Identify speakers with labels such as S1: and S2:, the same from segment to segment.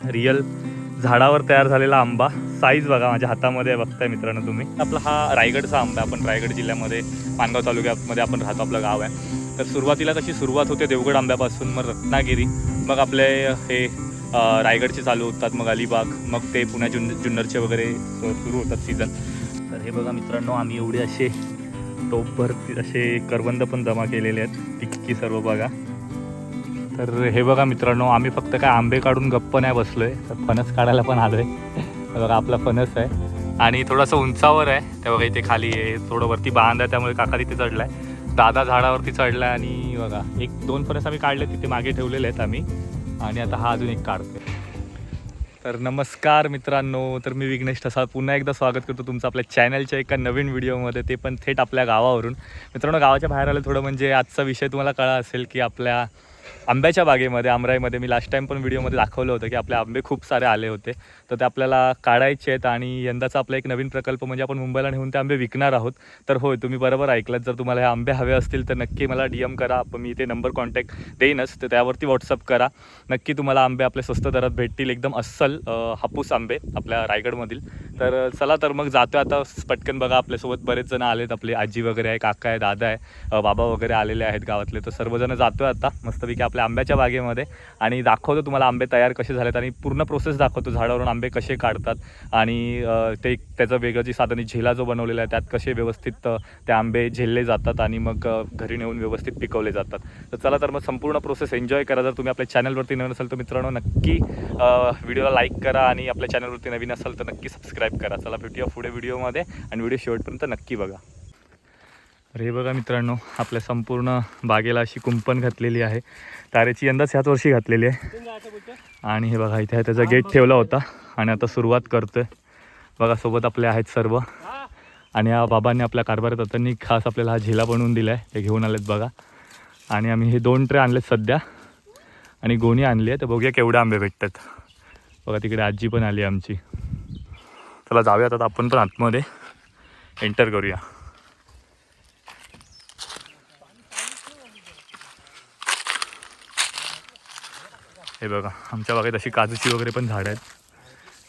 S1: Real झाडावर तयार झालेला आंबा. साईज बघा माझ्या हातामध्ये बघताय मित्रांनो तुम्ही. आपला हा रायगडचा आंबा. आपण रायगड जिल्ह्यामध्ये माणगाव तालुक्यामध्ये आपण राहतो, आपलं गाव आहे. तर सुरुवातीला कशी सुरुवात होते देवगड आंब्यापासून, मग रत्नागिरी, मग आपले हे रायगडचे चालू होतात, मग अलिबाग, मग ते पुण्या जुन्नरचे वगैरे सुरू होतात सीझन. तर हे बघा मित्रांनो, आम्ही एवढे असे टोपभर असे करवंद पण जमा केलेले आहेत, टिक्की सर्व बघा. तर हे बघा मित्रांनो, आम्ही फक्त काय आंबे काढून गप्प नाही बसलोय, तर फणस काढायला पण आलोय. बघा आपला फणस आहे आणि थोडंसं उंचावर आहे, ते बघा इथे खाली आहे, थोडं वरती बांध आहे, त्यामुळे काका तिथे चढलाय, दादा झाडावरती चढलाय. आणि बघा 1-2 फणस आम्ही काढले, तिथे मागे ठेवलेले आहेत आम्ही, आणि आता हा अजून एक काढतोय. तर नमस्कार मित्रांनो, तर मी विघ्नेश ठसा पुन्हा एकदा स्वागत करतो तुमचं आपल्या चॅनलच्या एका नवीन व्हिडिओमध्ये, ते पण थेट आपल्या गावावरून. मित्रांनो, गावाच्या बाहेर आलं थोडं, म्हणजे आजचा विषय तुम्हाला कळला असेल की आपल्या आंब्याच्या बागेमध्ये, आमराईमध्ये, मी लास्ट टाईम पण व्हिडिओमध्ये दाखवलं होतं की आपले आंबे खूप सारे आले होते, तर ते आपल्याला काढायचे आहेत. आणि यंदाचा आपला एक नवीन प्रकल्प म्हणजे आपण मुंबईला नेऊन ते आंबे विकणार आहोत. तर होय, तुम्ही बरोबर ऐकलात, जर तुम्हाला हे आंबे हवे असतील तर नक्की मला DM करा. आपण मी इथे नंबर कॉन्टॅक्ट देईनच, तर त्यावरती व्हॉट्सअप करा. नक्की तुम्हाला आंबे आपले स्वस्त दरात भेटतील, एकदम अस्सल हापूस आंबे आपल्या रायगडमधील. तर चला, तर मग जातो आता पटकन. बघा आपल्यासोबत बरेच जण आलेत, आपले आजी वगैरे आहे, काका आहे, दादा आहे, बाबा वगैरे आलेले आहेत गावातले. तर सर्वजण जातो आता मस्तपैकी आपल्या आंब्याच्या बागेमध्ये, आणि दाखवतो तुम्हाला आंबे तयार कसे झालेत, आणि पूर्ण प्रोसेस दाखवतो, झाडावरून आंबे कसे काढतात, आणि ते त्याचं वेगळं जी साधन झेला जो बनवलेला आहे, त्यात कसे व्यवस्थित ते आंबे झेलले जातात, आणि मग घरी नेऊन व्यवस्थित पिकवले जातात. तर चला, तर मग संपूर्ण प्रोसेस एन्जॉय करा. जर तुम्ही आपल्या चॅनलवरती नवीन असाल तर मित्रांनो नक्की व्हिडिओला लाईक करा, आणि आपल्या चॅनलवरती नवीन असाल तर नक्की सबस्क्राईब करा. चला, भेटूया पुढे व्हिडिओमध्ये, आणि व्हिडिओ शेवटपर्यंत नक्की बघा. तर हे बघा मित्रांनो, आपल्या संपूर्ण बागेला अशी कुंपण घातलेली आहे. तारेची यंदाच ह्याच वर्षी घातलेली आहे. आणि हे बघा इथे त्याचा गेट ठेवला होता, आणि आता सुरुवात करतोय. बघा सोबत आपले आहेत सर्व, आणि या बाबांनी आपल्या कारभारात त्यांनी खास आपल्याला हा झेला बनवून दिला आहे, ते घेऊन आलेत बघा. आणि आम्ही हे 2 ट्रे आणलेत सध्या, आणि गोणी आणली आहे. तर बघूया केवढे आंबे भेटतात. बघा तिकडे आजी पण आली आमची. चला जाऊयात आता आपण पण आतमध्ये एंटर करूया. हे बघा आमच्या बागेत अशी काजूची वगैरे पण झाडं आहेत,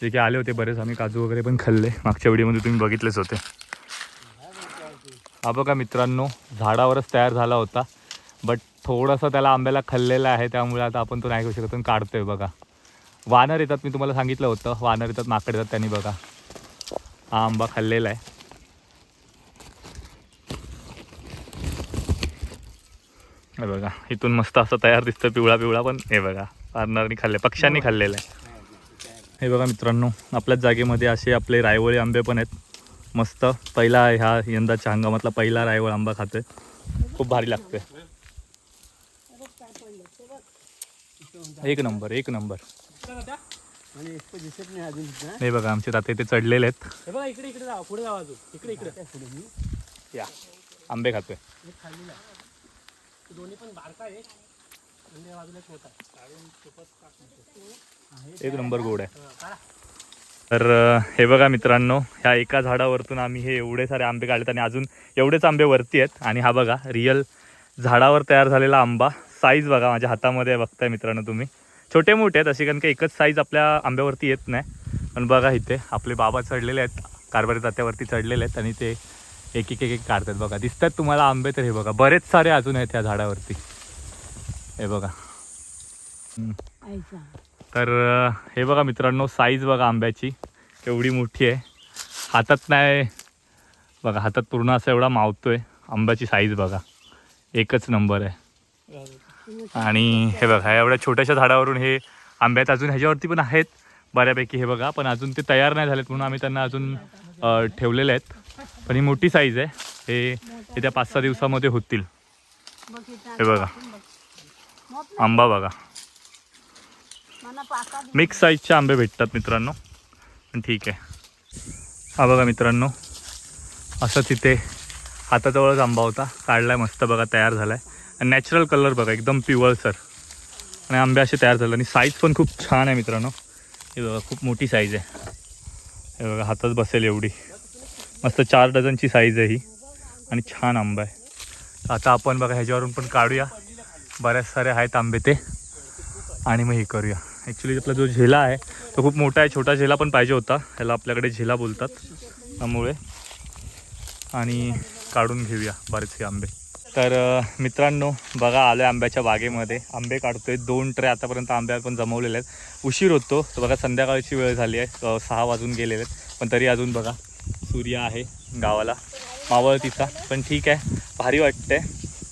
S1: जे की आले होते बरेच, आम्ही काजू वगैरे पण खाल्ले, मागच्या व्हिडिओमध्ये तुम्ही बघितलेच होते. हा बघा मित्रांनो, झाडावरच तयार झाला होता, बट थोडंसं त्याला आंब्याला खाल्लेलं आहे, त्यामुळे आता आपण तो नाही करू शकत, पण काढतोय. बघा वानर येतात, मी तुम्हाला सांगितलं होतं, वानर येतात, माकड येतात, त्यांनी बघा हा आंबा खाल्लेला आहे. हे बघा इथून मस्त असं तयार दिसतं, पिवळा पिवळा, पण हे बघा वानरांनी खाल्ले, पक्ष्यांनी खाल्लेलं आहे. हे बघा मित्रांनो, आपल्याच जागेमध्ये असे आपले रायवळी आंबे पण आहेत, मस्त. पहिला ह्या यंदाच्या हंगामातला पहिला रायवळ आंबा खातोय, खूप भारी लागतोय. एक नंबर, एक नंबर. हे बघा आमचे ताते इथे चढलेले आहेत. या आंबे खातोय. एक नंबर गोड आहे. तर हे बघा मित्रांनो, ह्या एका झाडावरतून आम्ही हे एवढे सारे आंबे काढलेत, आणि अजून एवढेच आंबे वरती आहेत. आणि हा बघा रिअल झाडावर तयार झालेला आंबा. साईज बघा माझ्या हातामध्ये बघताय मित्रांनो तुम्ही. छोटे मोठे आहेत असे, कारण की एकच साईज आपल्या आंब्यावरती येत नाही. पण बघा इथे आपले बाबा चढलेले आहेत, कारभारी तात्यावरती चढलेले आहेत, आणि ते एक एक एक काढतात. बघा दिसतात तुम्हाला आंबे, तर हे बघा बरेच सारे अजून आहेत ह्या झाडावरती. हे बघा. तर हे बघा मित्रांनो, साईज बघा आंब्याची केवढी मोठी आहे. हातात नाही बघा, हातात पूर्ण असं एवढा मावतोय. आंब्याची साईज बघा, एकच नंबर आहे. आणि हे बघा एवढ्या छोट्याशा झाडावरून हे आंब्यात अजून ह्याच्यावरती पण आहेत बऱ्यापैकी. हे बघा, पण अजून ते तयार नाही झालेत, म्हणून आम्ही त्यांना अजून ठेवलेले आहेत. पण ही मोठी साईज आहे, हे येत्या 5-6 दिवसामध्ये होतील. हे बघा आंबा बघा, मिक्स साईजचे आंबे भेटतात मित्रांनो, पण ठीक आहे. हा बघा मित्रांनो, असं तिथे हाताजवळच आंबा होता, काढलाय मस्त बघा, तयार झालाय. आणि नॅचरल कलर बघा, एकदम पिवळसर, आणि आंबे असे तयार झाले. आणि साईज पण खूप छान आहे मित्रांनो. हे बघा खूप मोठी साईज आहे. हे बघा हातात बसेल एवढी मस्त 4 डझनची साईज आहे ही, आणि छान आंबा आहे. आता आपण बघा ह्याच्यावरून पण काढूया, बऱ्याच सारे आहेत आंबे ते, आणि मग हे करूया. ॲक्च्युली आपला जो झेला आहे तो खूप मोठा आहे, छोटा झेला पण पाहिजे होता, ह्याला आपल्याकडे झेला बोलतात त्यामुळे. आणि काढून घेऊया बरेचसे आंबे. तर मित्रांनो बघा आलो आंब्याच्या बागेमध्ये, आंबे काढतोय. 2 ट्रे आतापर्यंत आंबे आपण जमवलेले आहेत. उशीर होतो तर बघा, संध्याकाळची वेळ झाली आहे, 6 वाजून गेलेले आहेत, पण तरी अजून बघा सूर्य आहे गावाला मावळतीचा, पण ठीक आहे, भारी वाटतंय.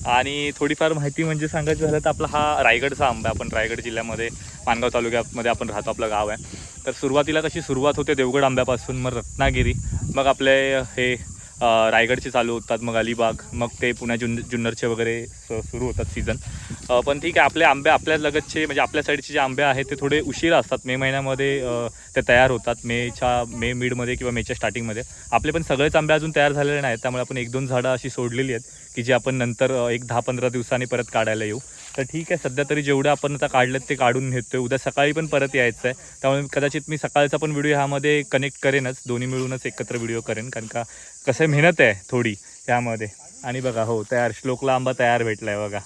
S1: आणि थोडीफार माहिती म्हणजे सांगायचं झालं तर आपला हा रायगडचा आंबा आहे. आपण रायगड जिल्ह्यामध्ये माणगाव तालुक्यामध्ये आपण राहतो, आपलं गाव आहे. तर सुरुवातीला कशी सुरुवात होते देवगड आंब्यापासून, मग रत्नागिरी, मग आपले हे रायगडचे चालू होतात, मग अलिबाग, मग ते पुण्या जुन्नरचे वगैरे सुरू होतात सीझन. पण ठीक आहे, आपले आंबे आपल्या लगतचे म्हणजे आपल्या साईडचे जे आंबे आहेत ते थोडे उशिरा असतात. मे महिन्यामध्ये ते तयार होतात, मे मिडमध्ये किंवा मेच्या स्टार्टिंगमध्ये. आपले पण सगळेच आंबे अजून तयार झालेले नाहीत, त्यामुळे आपण 1-2 झाडं अशी सोडलेली आहेत की जे आपण नंतर 10-15 दिवसांनी परत काढायला येऊ. तर ठीक आहे, सध्या तरी जेवढे आपण आता काढलेत ते काढून घेतोय. उद्या सकाळी पण परत यायचं आहे, त्यामुळे कदाचित मी सकाळचा पण व्हिडिओ ह्यामध्ये कनेक्ट करेनच, दोन्ही मिळूनच एकत्र व्हिडिओ करेन, कारण का कसं मेहनत आहे थोडी ह्यामध्ये. आणि बघा हो तयार, श्लोकला आंबा तयार भेटला आहे बघा.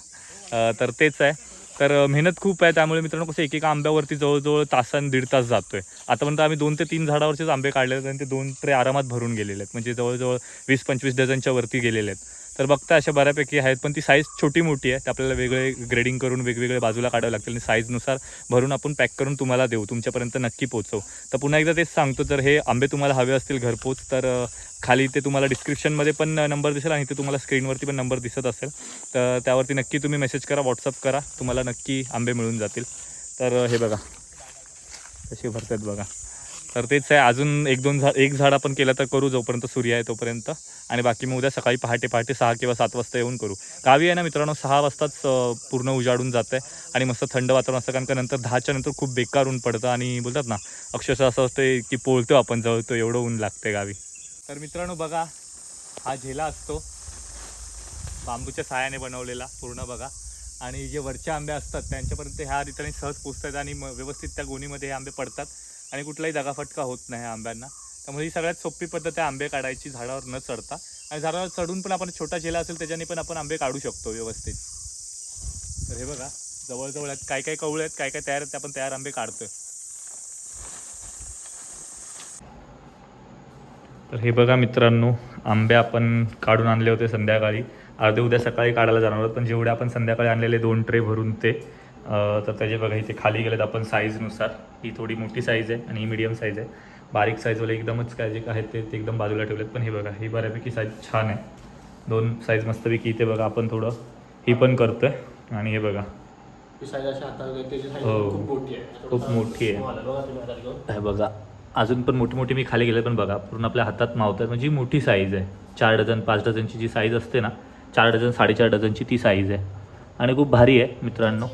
S1: तर तेच आहे, तर मेहनत खूप आहे. त्यामुळे मित्रांनो कसं एकेका आंब्यावरती जवळजवळ तासांनी 1.5 तास जातोय. आतापर्यंत आम्ही 2 ते 3 झाडावरचेच आंबे काढले आहेत आणि ते 2 ट्रे आरामात भरून गेलेले आहेत, म्हणजे जवळजवळ 20-25 डझनच्या वरती गेलेले आहेत. तर बघता अशा बऱ्यापैकी आहेत, पण ती साईज छोटी मोठी आहे, ते आपल्याला वेगळे ग्रेडिंग करून वेगवेगळे बाजूला काढावं लागतील आणि साईजनुसार भरून आपण पॅक करून तुम्हाला देऊ, तुमच्यापर्यंत नक्की पोहोचवू. तर पुन्हा एकदा तेच सांगतो, जर हे आंबे तुम्हाला हवे असतील घरपोच तर खाली ते तुम्हाला डिस्क्रिप्शनमध्ये पण नंबर दिसेल आणि ते तुम्हाला स्क्रीनवरती पण नंबर दिसत असेल, तर त्यावरती नक्की तुम्ही मेसेज करा, व्हॉट्सअप करा, तुम्हाला नक्की आंबे मिळून जातील. तर हे बघा कसे भरतात बघा. तर तेच आहे, अजून 1 झाड आपण केलं तर करू जोपर्यंत सूर्य आहे तोपर्यंत, आणि बाकी मग उद्या सकाळी पहाटे 6 किंवा 7 वाजता येऊन करू. गावी आहे ना मित्रांनो 6 वाजताच पूर्ण उजाडून जातं आहे आणि मस्त थंड वातावरण असतं, कारण का नंतर 10च्या नंतर खूप बेकार ऊन पडतं आणि बोलतात ना अक्षरशः असं असतं की पोळतो आपण, जळतो, एवढं ऊन लागते गावी. तर मित्रांनो बघा हा झेला असतो बांबूच्या साहाय्याने बनवलेला पूर्ण बघा, आणि जे वरचे आंबे असतात त्यांच्यापर्यंत ह्या रीतीने सहज पोचतात आणि व्यवस्थित त्या गोणीमध्ये हे आंबे पडतात आणि कुठलाही दगाफटका होत नाही ह्या आंब्यांना. त्यामुळे ही सगळ्यात सोपी पद्धत आहे आंबे काढायची झाडावर न चढता, आणि झाडावर चढून पण आपण छोटा झेला असेल त्याच्याने पण आपण आंबे काढू शकतो व्यवस्थित. तर हे बघा जवळजवळ आहेत, काय काय कवळे आहेत, काय काय तयार आहेत, ते आपण तयार आंबे काढतोय. तर हे बघा मित्रांनो आंबे आपण काढून आणले होते संध्याकाळी, अर्धे उद्या सकाळी काढायला जाणार आहोत, पण जेवढे आपण संध्याकाळी आणलेले 2 ट्रे भरून ते तर त्याचे बघा इथे खाली गेलेत आपण साईजनुसार. ही थोडी मोठी साईज आहे आणि ही मीडियम साईज आहे. बारीक साईजवाले एकदमच काय जे आहेत ते एकदम बाजूला ठेवलेत, पण हे बघा ही बऱ्यापैकी साईज छान आहे. 2 साईज मस्तपैकी इथे बघा आपण थोडं ही पण करतोय. आणि हे बघा हो खूप मोठी आहे, हे बघा अजून पण मोठी मोठी मी खाली गेले, पण बघा पूर्ण आपल्या हातात मावतात, म्हणजे मोठी साईज आहे. 4 डझन 5 डझनची जी साईज असते ना, 4 डझन 4.5 डझनची ती साईज आहे आणि खूप भारी आहे मित्रांनो.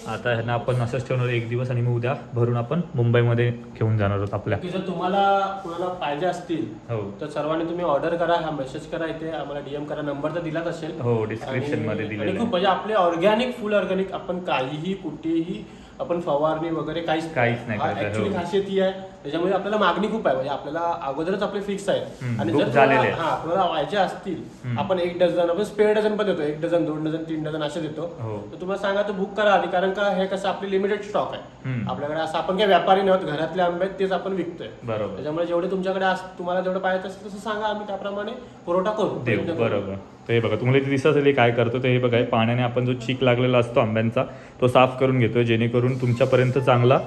S1: आता ह्यांना आपण असंच ठेवणार 1 दिवस आणि मग उद्या भरून आपण मुंबईमध्ये घेऊन जाणार आहोत आपल्या.
S2: जर तुम्हाला कोणाला पाहिजे असतील
S1: हो
S2: तर सर्वांनी तुम्ही ऑर्डर करा, हा मेसेज करा, इथे आम्हाला DM करा, नंबर तर दिलाच असेल.
S1: हो डिस्क्रिप्शनमध्ये दिलेलं
S2: आणि खूप म्हणजे आपले ऑर्गॅनिक फुल ऑर्गॅनिक, आपण काहीही कुठेही आपण फवारणी वगैरे काहीच
S1: नाही करत.
S2: ऍक्च्युली खासियत ही आहे, त्याच्यामुळे आपल्याला मागणी खूप आहे, म्हणजे आपल्याला अगोदरच आपले फिक्स आहे. आणि जर आपल्याला व्हायचे असतील आपण 1 डझन, आपण स्पेअर डझन पण देतो, 1 डझन 2 डझन 3 डझन असे देतो. तर तुम्हाला सांगा तर बुक करा आधी, कारण का हे कसं आपली लिमिटेड स्टॉक आहे आपल्याकडे, असं आपण काही व्यापारी नव्हत, घरातले आंबे आहेत तेच आपण विकतोय.
S1: बरोबर,
S2: त्याच्यामुळे जेवढे तुमच्याकडे तुम्हाला जेवढं पाहिजे असेल तसं सांगा, आम्ही त्याप्रमाणे पुरवठा करू
S1: देऊ. बरोबर. तर हे बघा तुम्हाला इथे दिसत असेल काय करतो, तर हे बघा पाण्याने आपण जो चीक लागलेला असतो आंब्यांचा तो साफ करून घेतोय, जेणेकरून तुमच्यापर्यंत चांगला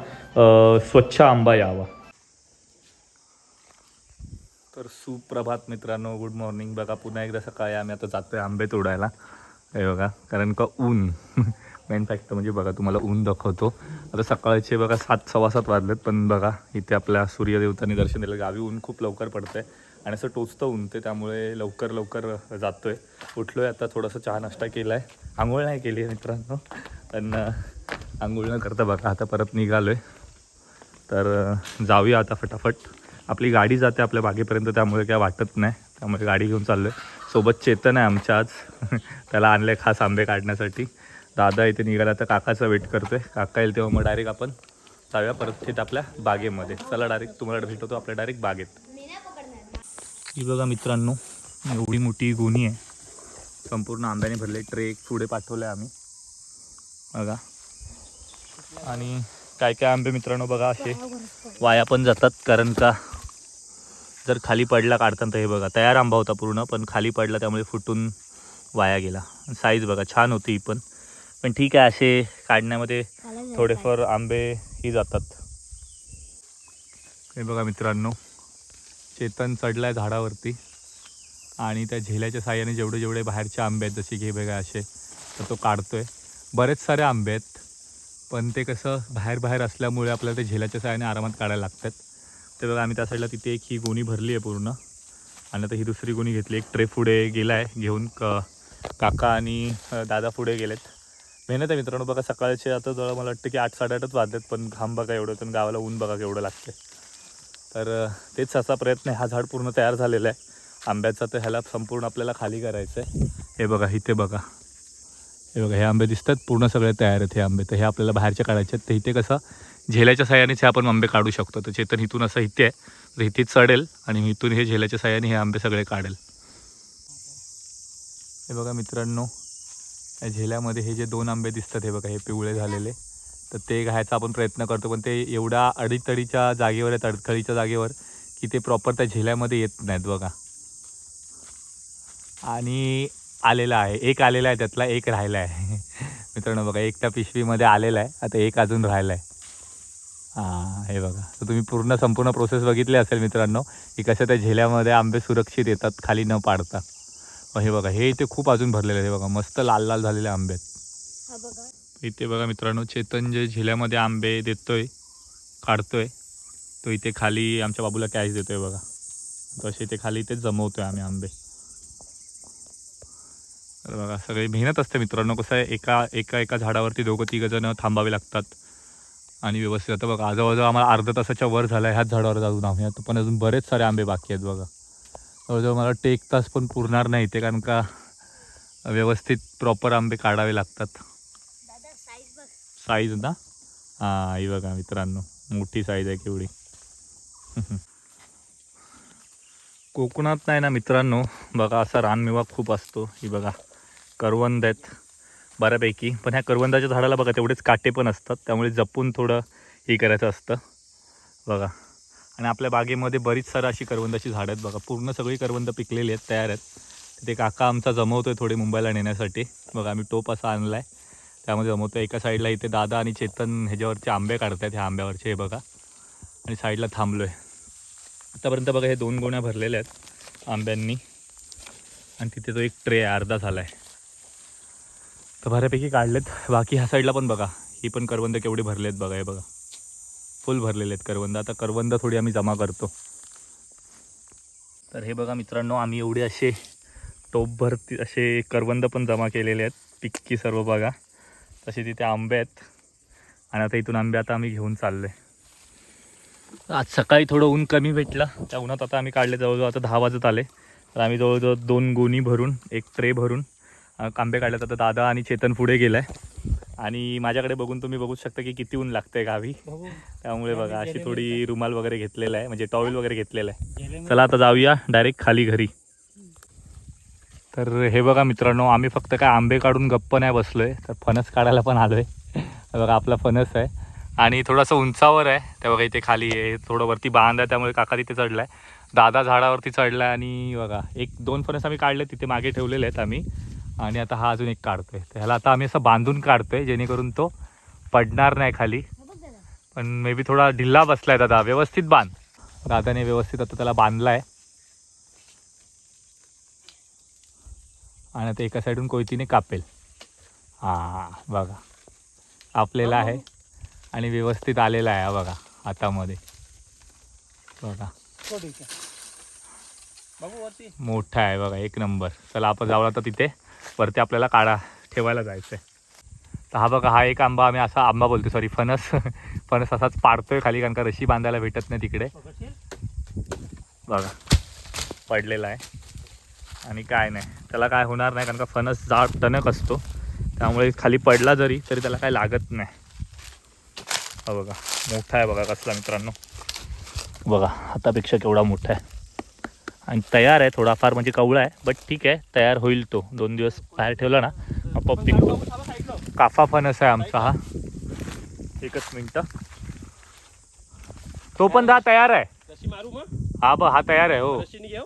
S1: स्वच्छ आंबा यावा. तर सुप्रभात मित्रांनो, गुड मॉर्निंग. बघा पुन्हा एकदा सकाळी आम्ही आता जातोय आंबे तोडायला. हे बघा कारण का ऊन मेन फॅक्टर म्हणजे बघा तुम्हाला ऊन दाखवतो. आता सकाळचे बघा 7 सव्वा 7 वाजलेत, पण बघा इथे आपल्या सूर्यदेवतांनी दर्शन दिलं. गावी ऊन खूप लवकर पडतंय आणि असं टोचतं ऊन ते, त्यामुळे लवकर जातोय. उठलोय आता, थोडंसं चहा नाश्ता केला आहे, आंघोळ नाही केली आहे मित्रांनो, पण आंघोळ न करता बघा आता परत निघालो आहे. तर जाऊया आता फटाफट. आपली गाडी जाते आपल्या बागेपर्यंत, त्यामुळे काय वाटत नाही, त्यामुळे गाडी घेऊन चाललो आहे. सोबत चेतन आहे आमच्या आज त्याला आणले खास आंबे काढण्यासाठी. दादा इथे निघाला, तर काकाचा वेट करतोय, काका येईल तेव्हा मग डायरेक्ट आपण जाऊया परत थेट आपल्या बागेमध्ये. चला डायरेक्ट तुम्हाला भेटवतो आपल्या डायरेक्ट बागेत. ही बघा मित्रांनो एवढी मोठी गोणी आहे, संपूर्ण आंब्याने भरले. ट्रे एक पुढे पाठवलं आहे आम्ही बघा, आणि काय काय आंबे मित्रांनो बघा असे वाया पण जातात, कारण का जर खाली पडला काढताना तर हे बघा तयार आंबा होता पूर्ण, पण खाली पडला त्यामुळे फुटून वाया गेला. साईज बघा छान होती ही पण ठीक आहे, असे काढण्यामध्ये थोडेफार आंबे ही जातात. हे बघा मित्रांनो, चेतन चढला आहे झाडावरती आणि त्या झेल्याच्या साह्याने जेवढे जेवढे बाहेरचे आंबे आहेत, जसे की हे बघा असे, तर तो काढतोय. बरेच सारे आंबे आहेत, पण ते कसं बाहेर असल्यामुळे आपल्याला ते झेल्याच्या साह्याने आरामात काढायला लागतात. ते बघा आम्ही त्या साईडला तिथे एक ही गोणी भरली आहे पूर्ण, आणि आता ही दुसरी गोणी घेतली. एक ट्रे पुढे गेला आहे घेऊन, काका आणि दादा पुढे गेलेत. मेहनत आहे मित्रांनो बघा, सकाळचे आता जवळ मला वाटतं की 8-8:30 वाजतात, पण घाम बघा एवढं, पण गावाला ऊन बघा केवढं लागते. तर तेच असा प्रयत्न आहे. हा झाड पूर्ण तयार झालेला आहे आंब्याचा, तर ह्याला संपूर्ण आपल्याला खाली करायचं आहे. हे बघा इथे बघा, हे बघा हे आंबे दिसतात पूर्ण सगळे तयार आहेत हे आंबे. तर हे आपल्याला बाहेरचे काढायचे आहेत. तर इथे कसं झेल्याच्या साह्यानेच हे आपण आंबे काढू शकतो. तर चेतन इथून असं इथे आहे, तर इथे चढेल आणि इथून हे झेल्याच्या साह्याने हे आंबे सगळे काढेल. हे बघा मित्रांनो, या झेल्यामध्ये हे जे 2 आंबे दिसतात हे बघा, हे पिवळे झालेले, तर ते घ्यायचा आपण प्रयत्न करतो, पण ते एवढ्या अडीतडीच्या जागेवर आहेत, अडखळीच्या जागेवर, की ते प्रॉपर त्या झेल्यामध्ये येत नाहीत बघा. आणि आलेला आहे, एक आलेला आहे, त्यातला एक राहिला आहे. मित्रांनो बघा, एक त्या पिशवीमध्ये आलेला आहे, आता एक अजून राहिला आहे. हां हे बघा, तर तुम्ही संपूर्ण प्रोसेस बघितली असेल मित्रांनो, की कसं त्या झेल्यामध्ये आंबे सुरक्षित येतात खाली न पाडता. हे बघा, हे इथे खूप अजून भरलेलं आहे. हे बघा मस्त लाल लाल झालेले आंबे आहेत. इथे बघा मित्रांनो, चेतन जे झेल्यामध्ये आंबे देतोय, काढतोय, तो इथे खाली आमच्या बाबूला कॅश देतोय बघा. तसे इथे खाली इथे जमवतोय आम्ही आंबे. तर बघा सगळी मेहनत असते मित्रांनो. कसं आहे, एका झाडावरती 2-3 जण थांबावे लागतात आणि व्यवस्थित. आता बघा जवळजवळ आम्हाला अर्धा तासाच्या वर झाला आहे ह्याच झाडावर जाऊन आम्ही, आता पण अजून बरेच सारे आंबे बाकी आहेत बघा. जवळजवळ मला वाटतं 1 तास पण पुरणार नाही ते, कारण का व्यवस्थित प्रॉपर आंबे काढावे लागतात. साईज ना, हां ही बघा मित्रांनो, मोठी साईज आहे केवढी. कोकणात नाही ना मित्रांनो बघा, असा रानमेवा खूप असतो. ही बघा करवंद आहेत बऱ्यापैकी, पण ह्या करवंदाच्या झाडाला बघा तेवढेच काटे पण असतात, त्यामुळे जपून थोडं हे करायचं असतं बघा. आणि आपल्या बागेमध्ये बरीच सारं अशी करवंदाची झाडं आहेत बघा, पूर्ण सगळी करवंद पिकलेली आहेत, तयार आहेत. ते काका आमचा जमवतो आहे थोडे मुंबईला नेण्यासाठी बघा. आम्ही टोप असा आणला आहे, त्यामध्ये जमवतो. एका साईडला इथे दादा आणि चेतन ह्याच्यावरचे आंबे काढत आहेत, ह्या आंब्यावरचे हे बघा, आणि साईडला थांबलो आहे. आतापर्यंत बघा हे 2 गोण्या भरलेल्या आहेत आंब्यांनी, आणि तिथे तो एक ट्रे अर्धा झाला आहे, तर बऱ्यापैकी काढलेत. बाकी ह्या साईडला पण बघा, ही पण करवंद केवढी भरले आहेत बघा, हे बघा फुल भरलेले आहेत करवंद. आता करवंद थोडी आम्ही जमा करतो. तर हे बघा मित्रांनो, आम्ही एवढे असे टोपभर असे करवंद पण जमा केलेले आहेत, पिक्की सर्व बघा. तसे तिथे आंबे आहेत, आणि आता इथून आंबे आता आम्ही घेऊन चाललो आहे. आज सकाळी थोडं ऊन कमी भेटलं, त्या उन्हात आता आम्ही काढले. जवळजवळ आता 10 वाजत आले, तर आम्ही जवळजवळ 2 गोणी भरून, एक ट्रे भरून आंबे काढलेत. आता दादा आणि चेतन पुढे गेला आहे, आणि माझ्याकडे बघून तुम्ही बघू शकता की किती ऊन लागतं आहे गावी. त्यामुळे बघा अशी थोडी रुमाल वगैरे घेतलेला आहे, म्हणजे टॉवेल वगैरे घेतलेला आहे. चला आता जाऊया डायरेक्ट खाली घरी. तर हे बघा मित्रांनो, आम्ही फक्त काय आंबे काढून गप्प नाही बसलो आहे, तर फणस काढायला पण आलो आहे. बघा आपला फणस आहे, आणि थोडंसं उंचावर आहे. त्या बघा इथे खाली आहे, थोडं वरती बांध आहे, त्यामुळे काका तिथे चढला आहे, दादा झाडावरती चढला आहे. आणि बघा 1-2 फणस आम्ही काढले, तिथे मागे ठेवलेले आहेत आम्ही, आणि आता हा अजून एक काढतोय. तर ह्याला आता आम्ही असं बांधून काढतोय, जेणेकरून तो पडणार नाही खाली. पण मे बी थोडा ढिल्ला बसलाय दादा, व्यवस्थित बांध. दादाने व्यवस्थित आता त्याला बांधला आहे, आणि आता एका साईडून कोयतीने कापेल. हां बघा कापलेला आहे, आणि व्यवस्थित आलेला आहे बघा हातामध्ये बघा, मोठा आहे बघा, 1 नंबर. चला आपण जाऊया तर तिथे वरती आपल्याला ठेवायला जायचं आहे. तर हा बघा, हा एक आंबा आम्ही असा आंबा बोलतो, सॉरी फणस फणस असाच पाडतोय खाली, कारण का रशी बांधायला भेटत नाही तिकडे बघा, पडलेला आहे. आणि काय नाही, त्याला काय होणार नाही, कारण का फणस जाड टणक असतो, त्यामुळे खाली पडला तरी त्याला काय लागत नाही. हा बघा मोठा आहे बघा कसला मित्रांनो, बघा हातापेक्षा केवढा मोठा आहे, आणि तयार आहे थोडाफार, म्हणजे कवळा आहे, बट ठीक आहे, तयार होईल तो. 2 दिवस बाहेर ठेवला ना आपोआप पिकतो. काफा फणस आहे आमचा हा, एकच मिनिट. तो पण दा तयार आहे.
S2: रशी मारू मग
S1: हा तयार आहे. हो
S2: रशीने घेऊ.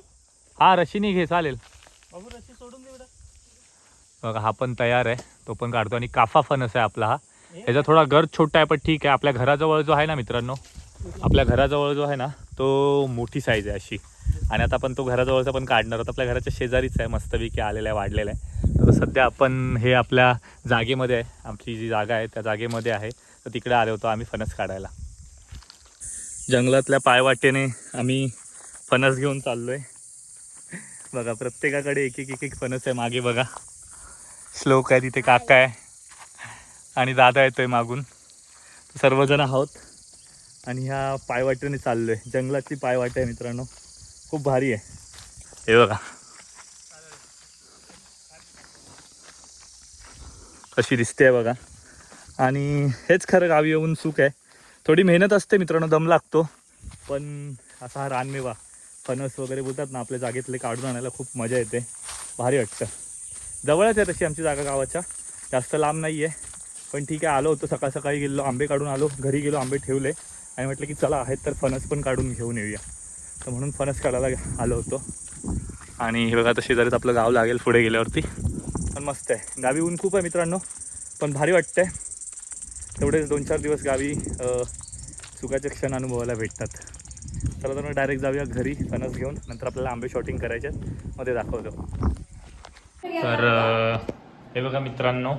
S1: हा रशीनी घे चालेल.
S2: बाबू रशी सोडून दे बेटा.
S1: बघा हा पण तयार आहे. तो पण काढतो. आणि काफा फणस आहे आपला हा. ह्याचा थोडा गर छोटा आहे पण ठीक आहे. आपल्या घराजवळ जो आहे ना मित्रांनो, आपल्या घराजवळ जो आहे ना तो मोठी साईज आहे अशी. आणि आता आपण तो घराजवळचा पण काढणार आहोत. आपल्या घराच्या शेजारीच आहे, मस्तपैकी आलेला आहे, वाढलेला आहे. तर सध्या आपण हे आपल्या जागेमध्ये आहे, आमची जी जागा आहे त्या जागेमध्ये आहे. तर तिकडे आलो होतो आम्ही फणस काढायला. जंगलातल्या पायवाटेने आम्ही फणस घेऊन चाललो आहे. बघा प्रत्येकाकडे एक एक फणस आहे. मागे बघा श्लोक आहे, तिथे काका आहे आणि दादा येतोय मागून. सर्वजण आहोत आणि ह्या पायवाटेने चाललो आहे. जंगलातली पायवाटे आहे मित्रांनो, खूप भारी आहे. हे बघा कशी दिसते बघा. आणि हेच खरं गावी येऊन सुख आहे. थोडी मेहनत असते मित्रांनो, दम लागतो, पण असा हा रानमेवा फणस वगैरे बोलतात ना आपल्या जागेतले काढून आणायला खूप मजा येते, भारी वाटतं. जवळच आहे तशी आमची जागा गावाच्या, जास्त लांब नाही आहे. पण ठीक आहे, आलो होतो सकाळी गेलो, आंबे काढून आलो, घरी गेलो, आंबे ठेवले आणि म्हटलं की चला आहेत तर फणस पण काढून घेऊन येऊया. तर म्हणून फणस काढायला आलो होतो. आणि हे बघा आता शेजारीच आपलं गाव लागेल पुढे गेल्यावरती. पण मस्त आहे, गावी ऊन खूप आहे मित्रांनो, पण भारी वाटतंय. तेवढेच 2-4 दिवस गावी सुखाचे क्षण अनुभवायला भेटतात. चला तर मग डायरेक्ट जाऊया घरी फणस घेऊन. नंतर आपल्याला आंबे शॉटिंग करायचे मध्ये दाखवतो. तर हे बघा मित्रांनो,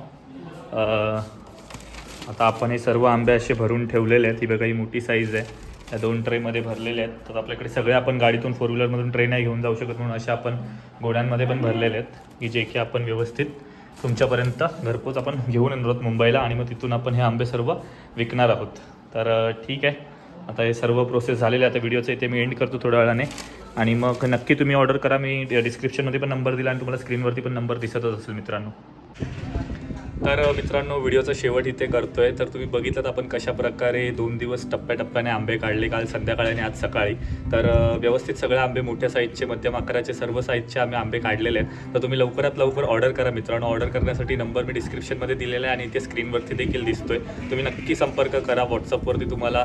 S1: आता आपण हे सर्व आंबे असे भरून ठेवलेले आहेत. ही बघा ही मोठी साईज आहे, या 2 ट्रेमध्ये भरलेले आहेत. तर आपल्याकडे सगळे आपण गाडीतून 4 व्हीलरमधून ट्रे नाही घेऊन जाऊ शकत, म्हणून असे आपण गोण्यांमध्ये पण भरलेले आहेत की जे की आपण व्यवस्थित तुमच्यापर्यंत घरपोच आपण घेऊन येणार आहोत मुंबईला. आणि मग तिथून आपण हे आंबे सर्व विकणार आहोत. तर ठीक आहे, आता हे सर्व प्रोसेस झालेले आहे. आता व्हिडिओचं इथे मी एंड करतो थोड्या वेळाने. आणि मग नक्की तुम्ही ऑर्डर करा. मी डिस्क्रिप्शनमध्ये पण नंबर दिला आणि तुम्हाला स्क्रीनवरती पण नंबर दिसतच असेल मित्रांनो. तर मित्रांनो व्हिडिओचा शेवट इथे करतो आहे. तर तुम्ही बघितलं आपण कशा प्रकारे 2 दिवस टप्प्याटप्प्याने आंबे काढले, काल संध्याकाळी आणि आज सकाळी. तर व्यवस्थित सगळे आंबे मोठ्या साईजचे, मध्यम आकाराचे, सर्व साईजचे आम्ही आंबे काढलेले आहेत. तर तुम्ही लवकरात लवकर ऑर्डर करा मित्रांनो. ऑर्डर करण्यासाठी नंबर मी डिस्क्रिप्शनमध्ये दिलेला आहे आणि इथे स्क्रीनवरती देखील दिसतोय. तुम्ही नक्की संपर्क करा. व्हॉट्सअपवरती तुम्हाला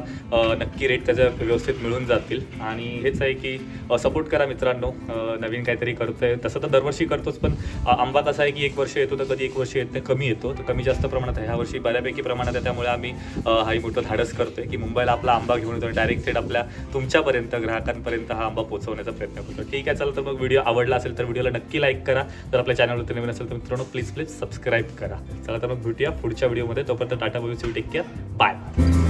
S1: नक्की रेट त्याच्या व्यवस्थित मिळून जातील. आणि हेच आहे की सपोर्ट करा मित्रांनो, नवीन काहीतरी करतोय. तसं तर दरवर्षी करतोच, पण आंबा कसा आहे की 1 वर्ष येतो तर कधी 1 वर्ष येत नाही, कमी येतो. तर कमी जास्त प्रमाणात आहे, ह्या वर्षी बऱ्यापैकी प्रमाणात आहे. त्यामुळे आम्ही हाही मोठं धाडस करतोय की मुंबईला आपला आंबा घेऊन येतो, डायरेक्ट थेट आपल्या तुमच्यापर्यंत, ग्राहकांपर्यंत हा आंबा पोहोचवण्याचा प्रयत्न करतो. ठीक आहे, चला तर मग व्हिडिओ आवडला असेल तर व्हिडिओला नक्की लाईक करा. जर आपल्या चॅनलवरती नवीन असेल तर मित्रांनो प्लीज सबस्क्राईब करा. चला तर मग भेटूया पुढच्या व्हिडिओमध्ये. तोपर्यंत tata bye, take care, bye.